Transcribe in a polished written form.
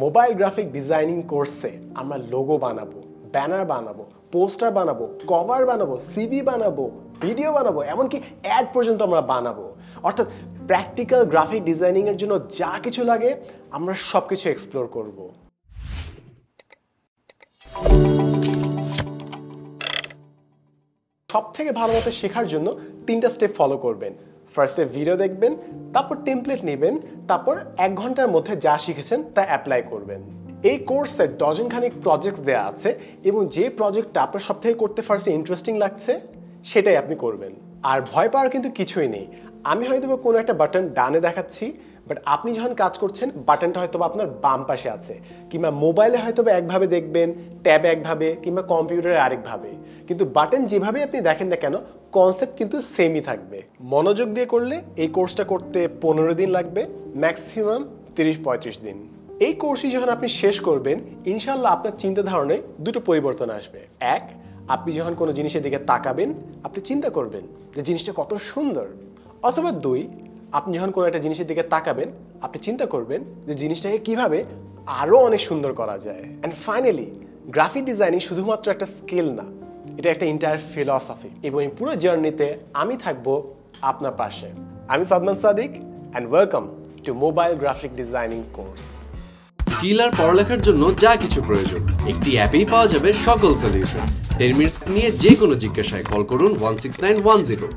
Mobile graphic designing কোর্সে আমরা logo বানাবো, ব্যানার বানাবো, পোস্টার বানাবো, কভার বানাবো, সিভি বানাবো, ভিডিও বানাবো, এমনকি অ্যাড পর্যন্ত আমরা বানাবো। অর্থাৎ প্র্যাকটিক্যাল গ্রাফিক ডিজাইনিংয়ের জন্য যা কিছু লাগে আমরা সব কিছু এক্সপ্লোর করব। সবথেকে ভালো মতো শেখার জন্য 3টা স্টেপ ফলো করবেন। ফার্স্টে ভিডিও দেখবেন, তারপর টেমপ্লেট নেবেন, তারপর 1 ঘন্টার মধ্যে যা শিখেছেন তা অ্যাপ্লাই করবেন। এই কোর্সে ডজনখানিক প্রজেক্ট দেওয়া আছে এবং যে প্রজেক্টটা আপনার সবথেকে করতে ফার্স্টে ইন্টারেস্টিং লাগছে সেটাই আপনি করবেন। আর ভয় পাওয়ার কিন্তু কিছুই নেই। আমি হয়তো কোনো একটা বাটন ডানে দেখাচ্ছি, বাট আপনি যখন কাজ করছেন বাটনটা হয়তো আপনার বাম পাশে আছে, কিংবা মোবাইলে হয়তো একভাবে দেখবেন, ট্যাবে একভাবে, কিংবা কম্পিউটারে আরেকভাবে, কিন্তু বাটন যেভাবে আপনি দেখেন না কেন কনসেপ্ট কিন্তু সেমই থাকবে। মনোযোগ দিয়ে করলে এই কোর্সটা করতে 15 দিন লাগবে, ম্যাক্সিমাম 30-35 দিন। এই কোর্সই যখন আপনি শেষ করবেন ইনশাল্লাহ আপনার চিন্তা ধারণায় দুটো পরিবর্তন আসবে। এক, আপনি যখন কোনো জিনিসের দিকে তাকাবেন আপনি চিন্তা করবেন যে জিনিসটা কত সুন্দর। অথবা 2, আপনি যখন কোনো একটা জিনিসের দিকে তাকাবেন আপনি চিন্তা করবেন যে জিনিসটাকে কিভাবে আরো অনেক সুন্দর করা যায়। অ্যান্ড ফাইনালি গ্রাফিক ডিজাইনিং শুধুমাত্র একটা স্কিল না, এটা একটা এন্টায়ার ফিলসফি, এবং এই পুরো জার্নিতে আমি থাকবো আপনার পাশে। আমি Sadman Sadiq and welcome to mobile graphic designing course. Skill আর পড়ালেখার জন্য যা কিছু প্রয়োজন একটি অ্যাপেই পাওয়া যাবে সকল সলিউশন। 10 মিনিটস নিয়ে যে কোনো জিজ্ঞাসায় কল করুন 16910।